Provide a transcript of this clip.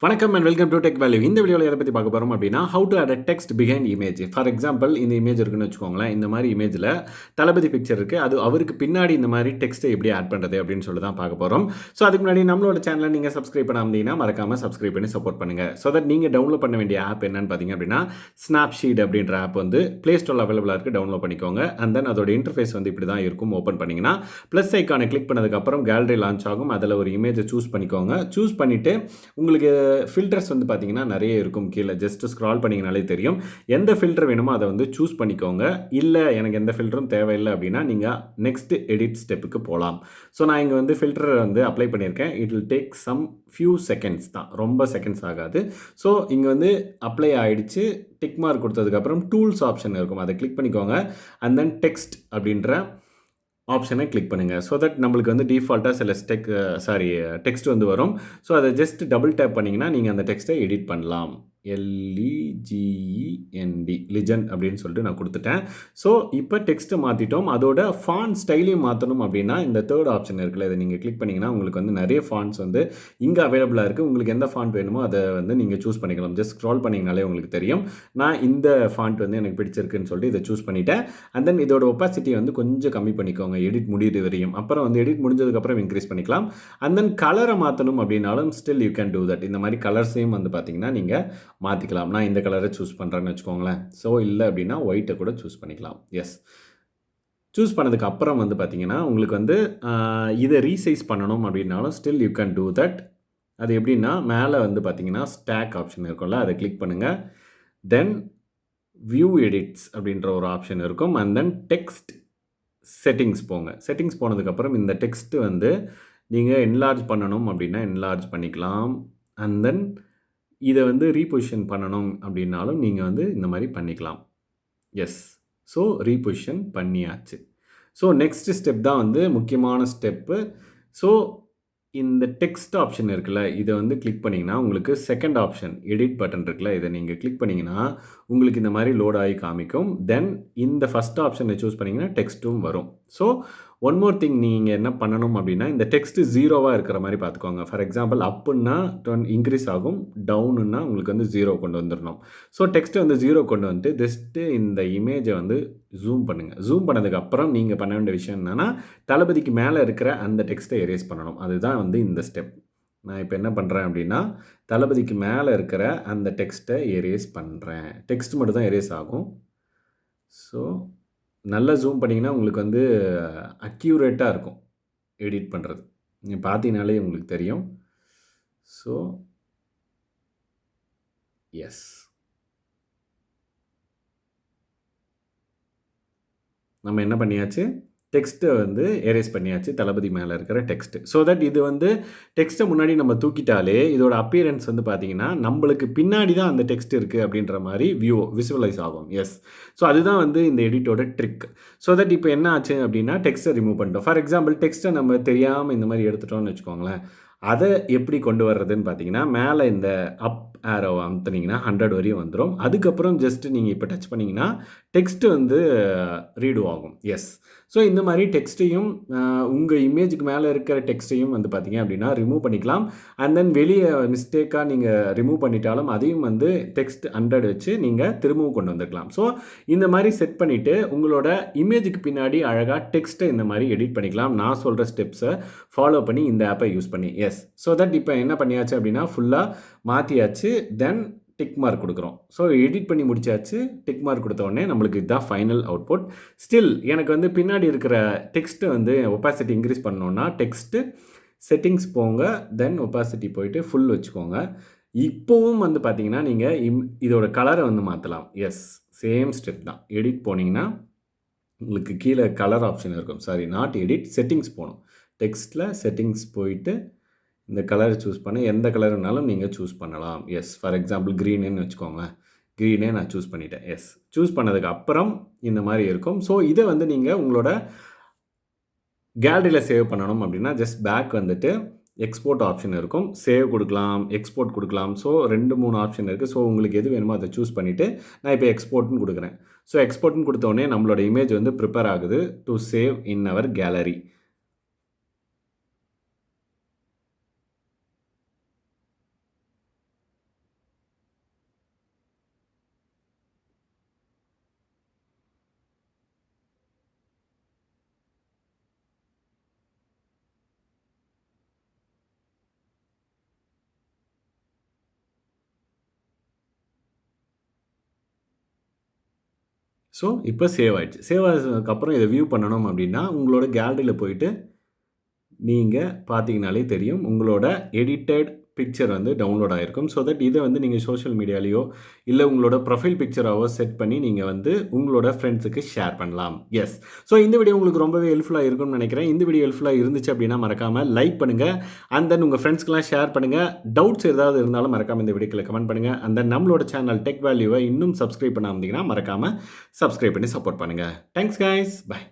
வணக்கம் and welcome to tech value. இந்த வீடியோவில் எதை பற்றி பார்க்க போகிறோம் அப்படின்னா, how to add a text behind image. For example, இந்த இமேஜ் இருக்குன்னு வச்சுக்கோங்களேன். இந்த மாதிரி இமேஜில் தளபதி பிக்சர் இருக்குது. அது அவருக்கு பின்னாடி இந்த மாதிரி டெக்ஸ்ட்டை எப்படி ஆட் பண்ணுறது அப்படின்னு சொல்லி தான் பார்க்க போகிறோம். ஸோ அதுக்கு முன்னாடி நம்மளோட சேனலை நீங்கள் சப்ஸ்கிரைப் பண்ணாமதீங்கன்னா மறக்காமல் சப்ஸ்கிரைப் பண்ணி சப்போர்ட் பண்ணுங்கள். ஸோ தட் நீங்கள் டவுன்லோட் பண்ண வேண்டிய ஆப் என்னன்னு பார்த்தீங்க அப்படின்னா, ஸ்னாப்ஷீட் அப்படின்ற ஆப் வந்து ப்ளே ஸ்டோரில் அவைலபிளாக இருக்குது. டவுன்லோட் பண்ணிக்கோங்க. அண்ட் தென் அதோட இன்டர்ஃபேஸ் வந்து இப்படி தான் இருக்கும். ஓப்பன் பண்ணிங்கன்னா ப்ளஸ் ஐக்கானை கிளிக் பண்ணதுக்கப்புறம் கேலரி லான்ச் ஆகும். அதில் ஒரு இமேஜை சூஸ் பண்ணிக்கோங்க. சூஸ் பண்ணிவிட்டு உங்களுக்கு ஃபில்டர்ஸ் வந்து பார்த்தீங்கன்னா நிறைய இருக்கும். கீழே ஜஸ்ட் ஸ்க்ரால் பண்ணிங்கனாலே தெரியும். எந்த ஃபில்டர் வேணுமோ அதை வந்து சூஸ் பண்ணிக்கோங்க. இல்லை எனக்கு எந்த ஃபில்டரும் தேவையில்லை அப்படின்னா நீங்கள் நெக்ஸ்ட் எடிட் ஸ்டெப்புக்கு போகலாம். ஸோ நான் இங்கே வந்து ஃபில்டரை வந்து அப்ளை பண்ணியிருக்கேன். It will take some few seconds தான், ரொம்ப செகண்ட்ஸ் ஆகாது. ஸோ இங்கே வந்து அப்ளை ஆகிடுச்சு. டிக் மார்க் கொடுத்ததுக்கப்புறம் டூல்ஸ் ஆப்ஷன் இருக்கும், அதை கிளிக் பண்ணிக்கோங்க. அண்ட் தென் டெக்ஸ்ட் அப்படின்ற ஆப்ஷனை கிளிக் பண்ணுங்கள். ஸோ தட் நம்மளுக்கு வந்து டிஃபால்ட்டாக சில டெக்ஸ்ட் வந்து வரும். ஸோ அதை ஜஸ்ட் டபுள் டேப் பண்ணிங்கன்னா நீங்கள் அந்த டெக்ஸ்ட்டை எடிட் பண்ணலாம். LEGEND லிஜெண்ட் அப்படின்னு சொல்லிட்டு நான் கொடுத்துட்டேன். ஸோ இப்போ டெக்ஸ்ட்டை மாற்றிட்டோம். அதோட ஃபாண்ட் ஸ்டைலையும் மாற்றணும் அப்படின்னா இந்த தேர்ட் ஆப்ஷன் இருக்குல்ல, இதை நீங்கள் கிளிக் பண்ணிங்கன்னா உங்களுக்கு வந்து நிறைய ஃபாண்ட்ஸ் வந்து இங்கே அவைலபிளாக இருக்குது. உங்களுக்கு எந்த ஃபாண்ட் வேணுமோ அதை வந்து நீங்கள் சூஸ் பண்ணிக்கலாம். ஜஸ்ட் ஸ்க்ரால் பண்ணிங்கனாலே உங்களுக்கு தெரியும். நான் இந்த ஃபாண்ட் வந்து எனக்கு பிடிச்சிருக்குன்னு சொல்லிட்டு இதை சூஸ் பண்ணிட்டேன். அண்ட் தென் இதோட ஒப்பாசிட்டி வந்து கொஞ்சம் கம்மி பண்ணிக்கோங்க எடிட் முடியுது வரையும். அப்புறம் வந்து எடிட் முடிஞ்சதுக்கப்புறம் இன்க்ரீஸ் பண்ணிக்கலாம். அண்ட் தென் கலரை மாற்றணும் அப்படின்னாலும் still you can do that. இந்த மாதிரி கலர்ஸையும் வந்து பார்த்தீங்கன்னா நீங்கள் மாற்றிக்கலாம். நான் இந்த கலரை சூஸ் பண்ணுறேன்னு வச்சுக்கோங்களேன். ஸோ இல்லை அப்படின்னா ஒயிட்டை கூட சூஸ் பண்ணிக்கலாம். எஸ், சூஸ் பண்ணதுக்கு அப்புறம் வந்து பார்த்தீங்கன்னா உங்களுக்கு வந்து இதை ரீசைஸ் பண்ணணும் அப்படின்னாலும் still you can do that. அது எப்படின்னா மேலே வந்து பார்த்தீங்கன்னா ஸ்டாக் ஆப்ஷன் இருக்கும்ல, அதை கிளிக் பண்ணுங்கள். தென் வியூ எடிட்ஸ் அப்படின்ற ஒரு ஆப்ஷன் இருக்கும். அண்ட் தென் டெக்ஸ்ட் செட்டிங்ஸ் போங்க. செட்டிங்ஸ் போனதுக்கப்புறம் இந்த டெக்ஸ்ட்டு வந்து நீங்கள் என்லார்ஜ் பண்ணணும் அப்படின்னா என்லார்ஜ் பண்ணிக்கலாம். அண்ட் தென் இதை வந்து ரீபொசிஷன் பண்ணணும் அப்படின்னாலும் நீங்கள் வந்து இந்த மாதிரி பண்ணிக்கலாம். எஸ், ஸோ ரீபொசிஷன் பண்ணியாச்சு. ஸோ நெக்ஸ்ட் ஸ்டெப் தான் வந்து முக்கியமான ஸ்டெப்பு. ஸோ இந்த டெக்ஸ்ட் ஆப்ஷன் இருக்குல்ல, இதை வந்து கிளிக் பண்ணிங்கன்னா உங்களுக்கு செகண்ட் ஆப்ஷன் எடிட் பட்டன் இருக்குல்ல, இதை நீங்கள் கிளிக் பண்ணிங்கன்னா உங்களுக்கு இந்த மாதிரி லோட் ஆகி காமிக்கும். தென் இந்த ஃபஸ்ட் ஆப்ஷனை சூஸ் பண்ணிங்கன்னா டெக்ஸ்ட்டும் வரும். ஸோ ஒன் மோர் திங் நீங்கள் என்ன பண்ணணும் அப்படின்னா இந்த டெக்ஸ்ட்டு ஜீரோவாக இருக்கிற மாதிரி பார்த்துக்கோங்க. ஃபார் எக்ஸாம்பிள் அப்புன்னா இன்க்ரீஸ் ஆகும், டவுனுன்னா உங்களுக்கு வந்து ஜீரோ கொண்டு வந்துடணும். ஸோ டெக்ஸ்ட்டை வந்து ஜீரோ கொண்டு வந்துட்டு ஜஸ்ட்டு இந்த இமேஜை வந்து ஜூம் பண்ணுங்கள். ஜூம் பண்ணதுக்கப்புறம் நீங்கள் பண்ண வேண்டிய விஷயம் என்னென்னா தளபதிக்கு மேலே இருக்கிற அந்த டெக்ஸ்ட்டை எரேஸ் பண்ணணும். அதுதான் வந்து இந்த ஸ்டெப். நான் இப்போ என்ன பண்ணுறேன் அப்படின்னா தளபதிக்கு மேலே இருக்கிற அந்த டெக்ஸ்ட்டை எரேஸ் பண்ணுறேன். டெக்ஸ்ட் மட்டும் தான் எரேஸ் ஆகும். ஸோ நல்லா ஜூம் பண்ணிங்கன்னா உங்களுக்கு வந்து அக்யூரேட்டாக இருக்கும் எடிட் பண்ணுறது. நீங்கள் பார்த்தீங்கனாலே உங்களுக்கு தெரியும். ஸோ எஸ், நம்ம என்ன பண்ணியாச்சு, டெக்ஸ்ட்டை வந்து எரேஸ் பண்ணியாச்சு, தளபதி மேலே இருக்கிற டெக்ஸ்ட்டு. ஸோ தட் இது வந்து டெக்ஸ்ட்டை முன்னாடி நம்ம தூக்கிட்டாலே இதோட அப்பியரன்ஸ் வந்து பார்த்திங்கன்னா நம்மளுக்கு பின்னாடி தான் அந்த டெக்ஸ்ட் இருக்குது அப்படின்ற மாதிரி விசுவலைஸ் ஆகும். எஸ், ஸோ அதுதான் வந்து இந்த எடிட்டோட ட்ரிக். ஸோ தட் இப்போ என்ன ஆச்சு அப்படின்னா டெக்ஸ்ட்டை ரிமூவ் பண்ணிட்டோம். ஃபார் எக்ஸாம்பிள் டெக்ஸ்ட்டை நம்ம தெரியாமல் இந்த மாதிரி எடுத்துட்டோம்னு வச்சுக்கோங்களேன். அதை எப்படி கொண்டு வர்றதுன்னு பார்த்தீங்கன்னா மேலே இந்த அப் ஆரோ அமுத்துனீங்கன்னா 100 வரையும் வந்துடும். அதுக்கப்புறம் ஜஸ்ட்டு நீங்கள் இப்போ டச் பண்ணிங்கன்னா டெக்ஸ்ட்டு வந்து ரீடு ஆகும். எஸ், ஸோ இந்த மாதிரி டெக்ஸ்ட்டையும் உங்கள் இமேஜுக்கு மேலே இருக்கிற டெக்ஸ்ட்டையும் வந்து பார்த்தீங்க அப்படின்னா ரிமூவ் பண்ணிக்கலாம். அண்ட் தென் வெளியே மிஸ்டேக்காக நீங்கள் ரிமூவ் பண்ணிட்டாலும் அதையும் வந்து டெக்ஸ்ட் 100 வச்சு நீங்கள் திரும்பவும் கொண்டு வந்துக்கலாம். ஸோ இந்த மாதிரி செட் பண்ணிவிட்டு உங்களோட இமேஜுக்கு பின்னாடி அழகாக டெக்ஸ்ட்டை இந்த மாதிரி எடிட் பண்ணிக்கலாம். நான் சொல்கிற ஸ்டெப்ஸை ஃபாலோ பண்ணி இந்த ஆப்பை யூஸ் பண்ணி. எஸ், ஸோ தட் இப்போ என்ன பண்ணியாச்சு அப்படின்னா ஃபுல்லாக மாற்றியாச்சு. தென் டிக் மார்க் கொடுக்குறோம். ஸோ எடிட் பண்ணி முடிச்சாச்சு. டிக் மார்க் கொடுத்த உடனே நம்மளுக்கு இதுதான் ஃபைனல் அவுட்புட். ஸ்டில் எனக்கு வந்து பின்னாடி இருக்கிற டெக்ஸ்ட்டை வந்து ஒப்பாசிட்டி இன்க்ரீஸ் பண்ணோன்னா டெக்ஸ்ட்டு செட்டிங்ஸ் போங்க. தென் ஒப்பாசிட்டி போயிட்டு ஃபுல் வச்சுக்கோங்க. இப்போவும் வந்து பார்த்தீங்கன்னா நீங்கள் இதோட கலரை வந்து மாற்றலாம். எஸ், சேம் ஸ்டெப் தான். எடிட் போனீங்கன்னா உங்களுக்கு கீழே கலர் ஆப்ஷன் இருக்கும். சாரி, நாட் எடிட், செட்டிங்ஸ் போகணும். டெக்ஸ்ட்டில் செட்டிங்ஸ் போயிட்டு இந்த கலரை சூஸ் பண்ணி எந்த கலர்னாலும் நீங்கள் சூஸ் பண்ணலாம். எஸ், ஃபார் எக்ஸாம்பிள் க்ரீனுன்னு வச்சுக்கோங்களேன். க்ரீனே நான் சூஸ் பண்ணிட்டேன். எஸ், சூஸ் பண்ணதுக்கு அப்புறம் இந்த மாதிரி இருக்கும். ஸோ இதை வந்து நீங்கள் உங்களோட கேலரியில் சேவ் பண்ணணும் அப்படின்னா ஜஸ்ட் பேக் வந்துட்டு எக்ஸ்போர்ட் ஆப்ஷன் இருக்கும். சேவ் கொடுக்கலாம், எக்ஸ்போர்ட் கொடுக்கலாம். ஸோ 2-3 ஆப்ஷன் இருக்குது. ஸோ உங்களுக்கு எது வேணுமோ அதை சூஸ் பண்ணிவிட்டு நான் இப்போ எக்ஸ்போர்ட்னு கொடுக்குறேன். ஸோ எக்ஸ்போர்ட்னு கொடுத்தோடனே நம்மளோட இமேஜ் வந்து ப்ரிப்பேர் ஆகுது to save in our gallery. So இப்போ சேவ் ஆயிடுச்சு. சேவ் ஆனதுக்கப்புறம் இதை வியூ பண்ணணும் அப்படின்னா உங்களோட கேலரியில் போயிட்டு நீங்கள் பார்த்தீங்கனாலே தெரியும் உங்களோட எடிட்டட் பிக்சர் வந்து டவுன்லோட் ஆகிருக்கும். ஸோ தட் இதை வந்து நீங்கள் சோஷியல் மீடியாலேயோ இல்லை உங்களோட ப்ரொஃபைல் பிக்சராவோ செட் பண்ணி நீங்கள் வந்து உங்களோட ஃப்ரெண்ட்ஸுக்கு ஷேர் பண்ணலாம். எஸ். ஸோ இந்த வீடியோ உங்களுக்கு ரொம்பவே ஹெல்ப்ஃபுல்லாக இருக்கும்னு நினைக்கிறேன். இந்த வீடியோ ஹெல்ப்ஃபுல்லாக இருந்துச்சு அப்படின்னா மறக்காமல் லைக் பண்ணுங்கள். அண்ட் தென் உங்கள் ஃப்ரெண்ட்ஸ்க்கெலாம் ஷேர் பண்ணுங்கள். டவுட்ஸ் ஏதாவது இருந்தாலும் மறக்காமல் இந்த வீடியோக்குள்ள கமெண்ட் பண்ணுங்கள். அண்ட் தென் நம்மளோட சேனல் டெக் வேல்யூவை இன்னும் சப்ஸ்கிரைப் பண்ணாமல் இருந்தீங்கன்னா மறக்காமல் சப்ஸ்கிரைப் பண்ணி சப்போர்ட் பண்ணுங்கள். Thanks guys. பை.